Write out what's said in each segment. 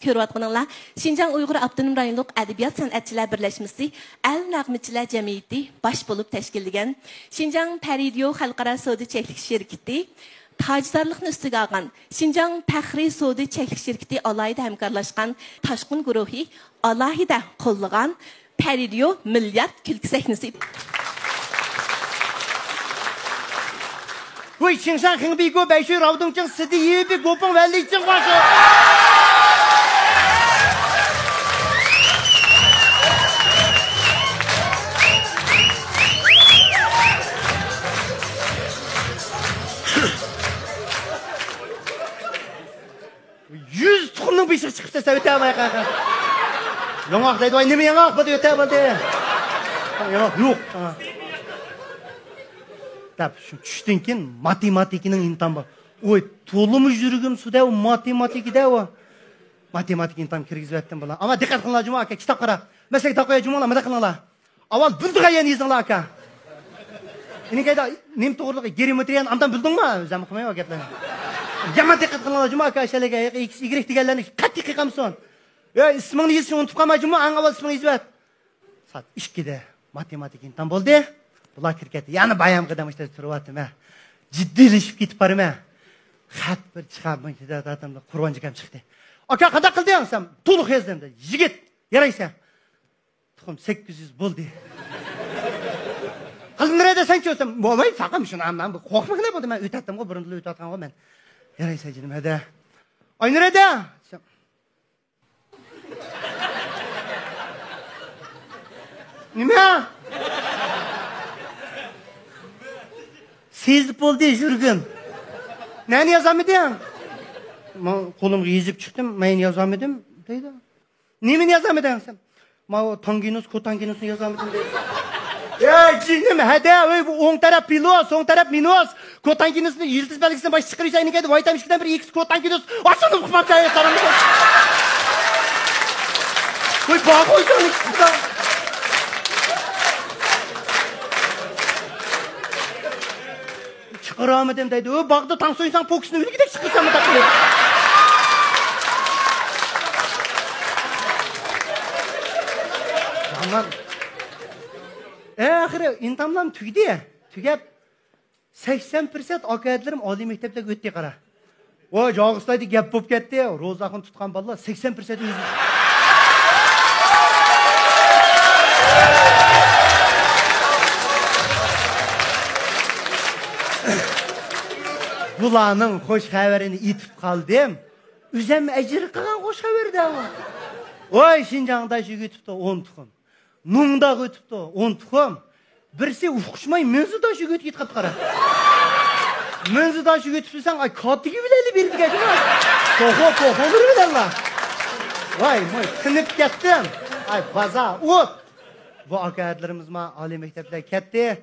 ko'rayotganinglar Şinjan Uyg'ur Avtonom rayonluq adabiyot san'atchilar birlashmasi Al Nag'michilar jamiyati bosh bo'lib tashkillangan Şinjan Paridio xalqaro savdo cheklik shirkati Tajdorlikni ustiga olgan Şinjan Faxriy savdo cheklik shirkati alohida hamkorlashgan Toshqin guruhi alohida qo'llagan Paridio milliard kulki sahnasi 为青山横壁过百岁劳动将死的一笔国崩万里正话说。100 tuxumning beshik chiqibsa savita olmay qolgan. Yong'oq deydi, voy nima yong'oq bu deb o'tadi. Yong'oq yo'q. Tap şu düştün ki matematikinin imtihanı var. Oy tolumuş yürügüm suda o matematikide o. Matematik imtihanı kirgizip ettim bana. Ama dikkat kılınlar cuma aka kitap kara. Mesela kitap koya cuma mı kılınlar. Aval bildiğe yani izinler aka. İni kayda nem doğruluğu geometriyen amdan bildin mi? Zam kılmaya vakitler. Yama dikkat kılınlar cuma aka şöyle x y diğerlerini kat dakikam son. Ya ismini yazsın unutup kalma cuma angaval ismini yazıver. Saat 2'de matematik imtihanı oldu. Bular kirketi. Yani bayam kadam işte turvatım ha. Ciddileşip gitip barım ha. Xat bir çıkarmın ki de adamla kurbancı kam çıktı. Aka kada kıldı yansam. Tuluk yazdım da. Jigit. Yaraysa. Tuğum 800 buldu. Kızım nerede sen çözsem. Babay sakım şunu amman. Korkmak ne buldu ben. Üt attım o burundulu üt atkan o ben. Yaraysa canım hadi. Ay nerede? Nime? Sezip oldu yürgün. Neni yazamadım? Kolum yüzüp çıktım. Ben yazamadım. Deydi. Nemin yazamadım sen? Ma tanginus, kotanginus'u yazamadım deydi. Ya cinim hadi. Bu 10 taraf pilos, 10 taraf minus. Kotanginus'un yıldız belgesine başı çıkarıysa aynı kaydı. Vaytam işkiden bir x kotanginus. Aslında okumak kayı sarılmış. Koy bağ koyacağım ikisi de. Çıkaramadım dedi. O bağda tansiyon insan pokusunu öyle gidip çıkırsan mı takılır? Tamam. Ahire intamlam tüydü ya. Tügep 80% akayetlerim Ali mektepte öttü kara. O Cağıztaydı gep bop gitti. Rozakın tutkan balla 80% yüzü. Bulanın hoş haberini itip kaldım. Üzem ecir kılan hoş haber de var. Oy Şinjan'da şu götüptü 10 tukum. Nung'da götüptü 10 tukum. Birisi ufkuşmay mönzüda şu götü git kara. Mönzüda şu götüpsen ay katı gibi bileli bir geçim var. Poho olur bilerler. Vay tınıp gittim. Ay baza ot. Bu akayetlerimiz ma Ali mektepte ketti.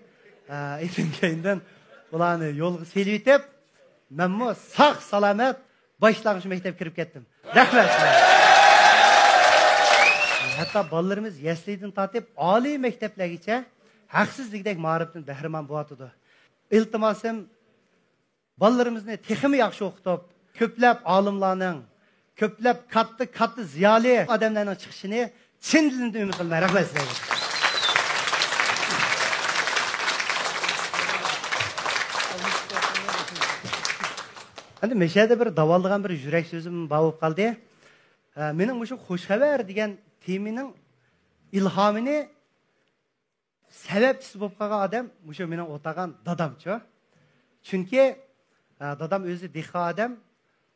Etim keyinden bulanı yolgu selivitip. Ben bu sağ salamet başlangıç mektep kirip kettim. Rahmet. Hatta ballarımız yesliyden tatip Ali mekteplergiçe haksızlıkdaki mariftin behriman buatıdı. İltimasım ballarımızı teximi yaxşı okutup, köplep alimlarının, köplep katlı ziyali adamlarının çıkışını Çin dilinde ümit kılmaya rahmet size. Hani meşede bir davaldığan bir yürek sözüm bağıp kaldı. Benim şu hoş haber degen teminin ilhamını sebepsiz bulup kalgan adam, şu benim otağan dadam ço. Çünkü dadam özü deha adam.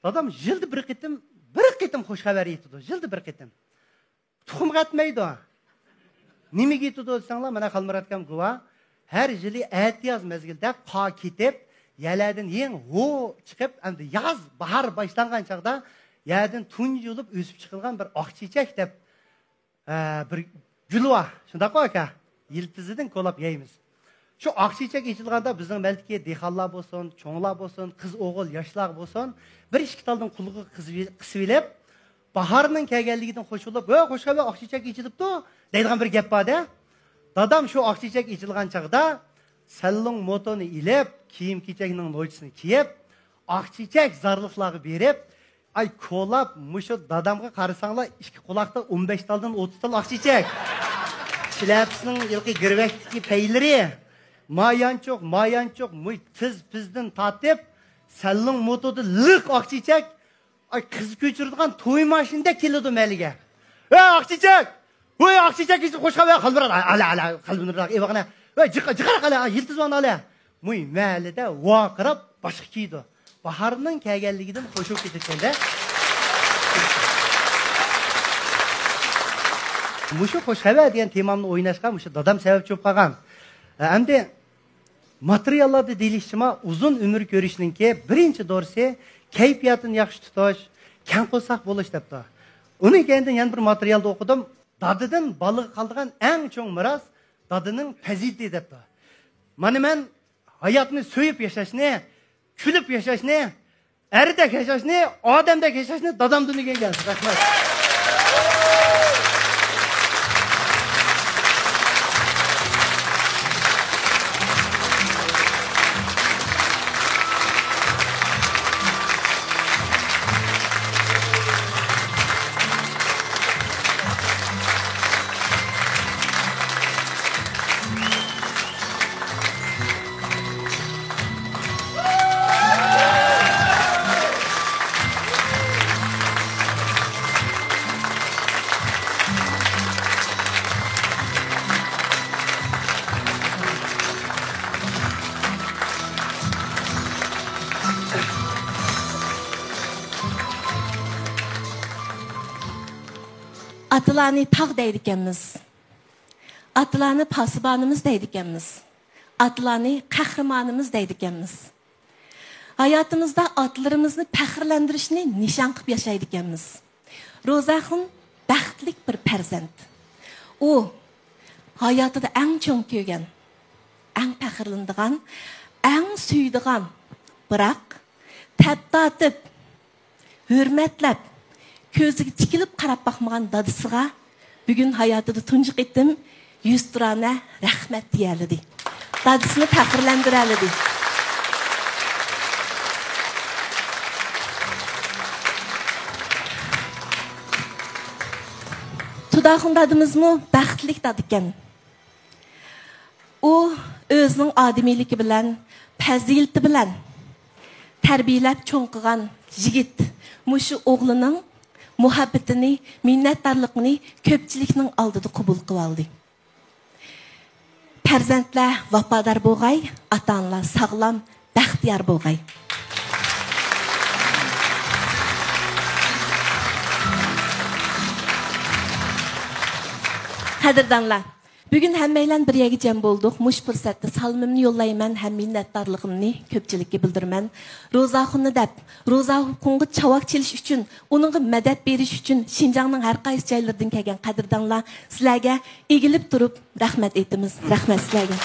Dadam jildi bir qitim hoş haber yetidu. Jildi bir qitim. Tuxum qatmaydi o. Nime yetidu desanglar, mana Qalmiratkam guva. Her jili etiyaz mezgilde qa ketip yerlerden yen ho çıkıp endi yaz bahar başlangan çağda yerden tunç olup ösüp çıkılgan bir akçiçek dep bir gül var. Şunda koyaka yıldızıdan kolap yeyimiz. Şu akçiçek içilganda bizning belki dehallar bolsun, çoğlar bolsun, kız oğul yaşlar bolsun bir işki taldan kuluğu kısvilep baharının kelganligidan hoş olup hoş haber akçiçek içilipti deydigan bir gap var da. Dadam şu akçiçek içilgan çağda salon motonu ilep, kiyim keçekning noychisini kiyip, akçiçek zarlıqları berip, Ay kolap muşu dadamga qarasanlar ikki quloqda 15 taldan 30 tal oqchichak. Şilepsinin ilki girvekteki peyleri mayançok muy pizden tatip sellin motodu lık oqchichak. Ay kız köçürdiğen toy maşininde keledi meliga. Oqchichak! Voy oqchichak hiç hoş haber qalbira ala qalbiniraq evaqna. Voy jiqara qala yiltiz van ala. Muy malida vaqirab boshqa kiydi. Baharning kelganligidan qo'shib ketganda Muşu hoş haber diyen temamını oynashqa muşu dadam sebep çok qalgan. Endi materiallarda delishima uzun ömür görüşninki birinchi dorsi kayfiyatini yaxshi tutish, kang qo'saq bo'lish debdi. Uni keyin yana bir materialda o'qidim. Dadidan balığı qoldigan eng cho'ng miros dadining fazilati debdi. Mana men hayotni so'yib yashashni, kulib yashashni, erdek yashashni, odamdek yashashni dadamdan o'rgangan. Rahmat. Atılarını tağ deydikenmiz. Atılarını pasibanımız deydikenmiz. Atılarını kahramanımız deydikenmiz. Hayatımızda atlarımızı pəxirləndirişini nişan qıb yaşaydikenmiz. Rozaxın bəxtlik bir pərzənd. O, hayatıda ən çoğ köygen, ən pəxirləndiğən, ən süydiğən, bırak, təbdatib, hürmətləb, Közüge tikilip qarab baxmağan dadısıға bugün hayatıda tuncu ettim, 100 turana rahmet diyerlidi. Dadısını pəxirləndirəlidi. Tudağın dadımız mı bəxtlik dadıken. O, özünün ademiliki bilen, pəzilti bilen, tərbiyələb çoğqıған jigit, muşu oğlunun muhabbetini, minnettarlıqını köpçilikning aldıda qubul qilib oldi. Farzandlar vafodor bo'lg'ay, ota-onalar sog'lom, baxtiyor bo'lg'ay. Qadrdonlar, bugun hammanglar bir yerga jam bo'ldik. Mush fursatda salomimni yo'llayman, ham minnatdorligimni ko'pchilikka bildiraman. Ro'zaxonni deb, Ro'zaxonga chavoq chelish uchun, uningga madad berish uchun Xinjiangning har qaysi joylaridan kelgan qadrdonlar, sizlarga egilib turib rahmat aytamiz. Rahmat sizlarga.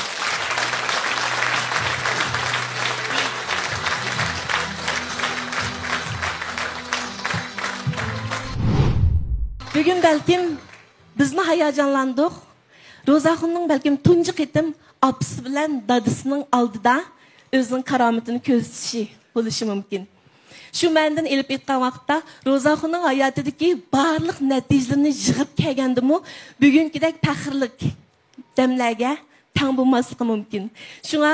Bugun balkim bizni hayajonlandik. Ro'zaxonning balkim tunji qitim apisi bilan dadisining oldida o'zining karomatini ko'rsatishi bo'lishi mumkin. Shu mandan elib aytgan vaqtda Ro'zaxonning hayotidagi barliq natijalarni yig'ib kelgandimi, bugünkidek faxrlik damlarga tang bo'lmasligi mumkin. Shunga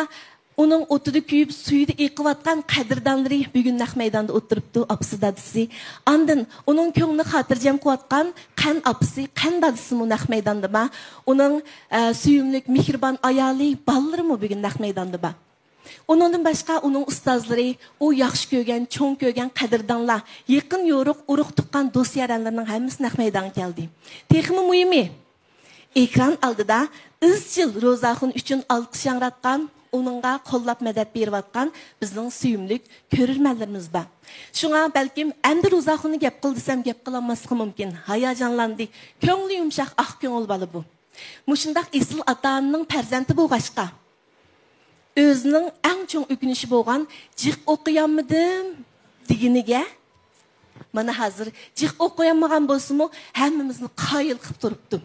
uning o'tida kuyib, suyida eqiyotgan qadrdonlari bugun naq maydonda o'tiribdi, apisi dadisi. Ondan uning ko'ngli xotirjam qilayotgan qan apisi, qan dadisi mu naq maydonda ba. Uning suyumlik, mehribon ayoli, balları mu bugun naq maydonda ba. Onundan başqa uning ustozlari, u yaxshi ko'rgan, cho'ng ko'rgan qadrdonlar, yaqin yo'ruq, urug' tuqqan do'st yaranlarning hammasi naq maydonga keldi. Texmi muhimi, ekran oldida izchil Ro'zaxon uchun olqish yangratgan, onunğa qo'llab madad berayotgan bizning suyumlik ko'rurmanlarimiz bor. Shunga balkim endi Ro'zaxonni gap qil desam gap qilolmasligim mumkin. Hayajonlandi, ko'ngli yumshoq, aq ko'ngil bola bu. Mushundaq esil ota-onaning farzandi bo'lg'ashqa o'zining eng cho'ng o'kinishi bo'lgan jiq o'qiyolmadim deginiga mana hozir jiq o'qiyolmagan bo'lsa-mu hammamizni qoyil qilib turibdi.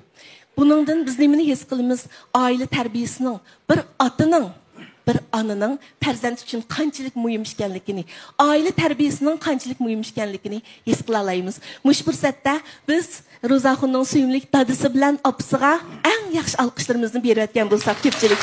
Buningdan biz nimani his qilamiz? Oila tarbiyasining bir otaning bir ananing farzand uchun qanchalik muhim ekanligini, oila tarbiyasining qanchalik muhim ekanligini his qila olamiz. Mush fursatda biz Ro'zaxonning suyimli dadisi bilan opasiga eng yaxshi olqishlarimizni berayotgan bo'lsak, ko'pchilik